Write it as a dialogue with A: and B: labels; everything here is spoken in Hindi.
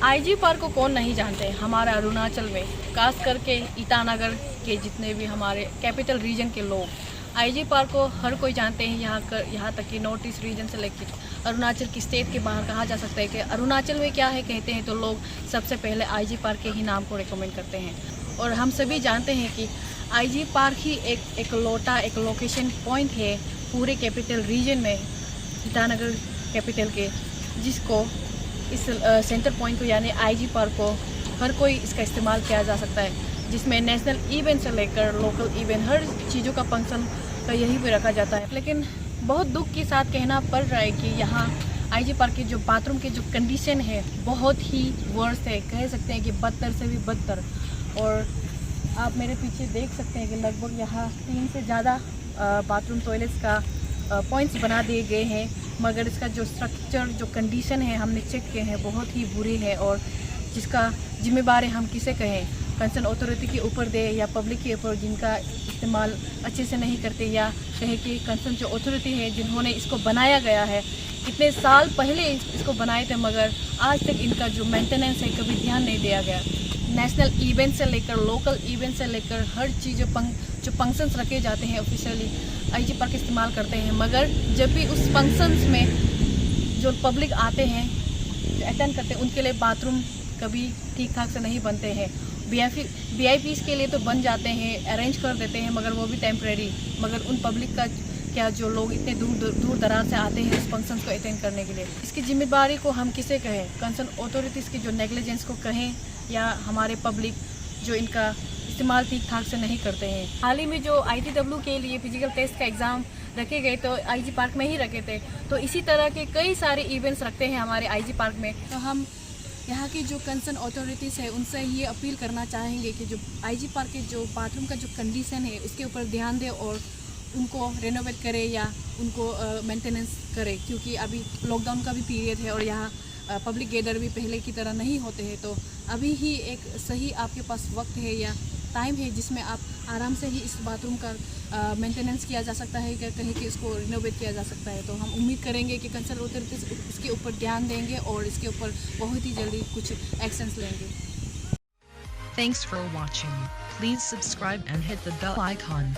A: आईजी पार्क को कौन नहीं जानते। हमारे अरुणाचल में खास करके ईटानगर के जितने भी हमारे कैपिटल रीजन के लोग आईजी पार्क को हर कोई जानते हैं। यहाँ तक कि नॉर्थ ईस्ट रीजन से लेकर अरुणाचल की स्टेट के बाहर कहा जा सकता है कि अरुणाचल में क्या है कहते हैं तो लोग सबसे पहले आईजी पार्क के ही नाम को रिकमेंड करते हैं। और हम सभी जानते हैं कि आईजी पार्क ही एक लोकेशन पॉइंट है पूरे कैपिटल रीजन में, ईटानगर कैपिटल के, जिसको इस सेंटर पॉइंट को यानी आईजी पार्क को हर कोई इसका इस्तेमाल किया जा सकता है, जिसमें नेशनल इवेंट से लेकर लोकल इवेंट हर चीज़ों का फंक्शन का यहीं पे रखा जाता है। लेकिन बहुत दुख के साथ कहना पड़ रहा है कि यहाँ आईजी पार्क के जो बाथरूम के जो कंडीशन है बहुत ही वर्स्ट है, कह सकते हैं कि बदतर से भी बदतर। और आप मेरे पीछे देख सकते हैं कि लगभग यहाँ 3 से ज़्यादा बाथरूम टॉयलेट्स का पॉइंट्स बना दिए गए हैं, मगर इसका जो स्ट्रक्चर जो कंडीशन है हमने चेक किए हैं बहुत ही बुरी है। और जिसका जिम्मेदार हम किसे कहें, कंसर्न अथॉरिटी के ऊपर दे या पब्लिक के ऊपर जिनका इस्तेमाल अच्छे से नहीं करते, या कहे कि कंसर्न जो अथॉरिटी है जिन्होंने इसको बनाया गया है, कितने साल पहले इसको बनाए थे मगर आज तक इनका जो मेंटेनेंस है कभी ध्यान नहीं दिया गया। नेशनल इवेंट से लेकर लोकल इवेंट से लेकर हर चीज़ जो फंक्शंस रखे जाते हैं ऑफिशियली आईजी पार्क इस्तेमाल करते हैं, मगर जब भी उस फंक्शंस में जो पब्लिक आते हैं जो अटेंड करते हैं उनके लिए बाथरूम कभी ठीक ठाक से नहीं बनते हैं। वीआईपीज़ के लिए तो बन जाते हैं, अरेंज कर देते हैं, मगर वो भी टेम्परेरी। मगर उन पब्लिक का क्या जो लोग इतने दूर दराज से आते हैं इस फंक्शंस को अटेंड करने के लिए, इसकी जिम्मेदारी को हम किसे कहें, कंसर्न अथॉरिटीज़ की जो नेग्लिजेंस को कहें या हमारे पब्लिक जो इनका इस्तेमाल ठीक ठाक से नहीं करते हैं। हाल ही में जो ITW के लिए फिजिकल टेस्ट का एग्ज़ाम रखे गए तो आईजी पार्क में ही रखे थे, तो इसी तरह के कई सारे इवेंट्स रखते हैं हमारे आईजी पार्क में। तो हम यहाँ की जो कंसर्न अथॉरिटीज़ है उनसे ये अपील करना चाहेंगे कि जो आईजी पार्क के जो बाथरूम का जो कंडीशन है उसके ऊपर ध्यान दें और उनको रेनोवेट करें या उनको मेंटेनेंस करें, क्योंकि अभी लॉकडाउन का भी पीरियड है और यहाँ पब्लिक गैदर भी पहले की तरह नहीं होते हैं। तो अभी ही एक सही आपके पास वक्त है या टाइम है जिसमें आप आराम से ही इस बाथरूम का मेंटेनेंस किया जा सकता है, क्या कहें कि इसको रिनोवेट किया जा सकता है। तो हम उम्मीद करेंगे कि कंसर्न अथॉरिटीज़ इसके ऊपर ध्यान देंगे और इसके ऊपर बहुत ही जल्दी कुछ एक्शंस लेंगे।
B: Thanks for watching. Please subscribe and hit the bell icon.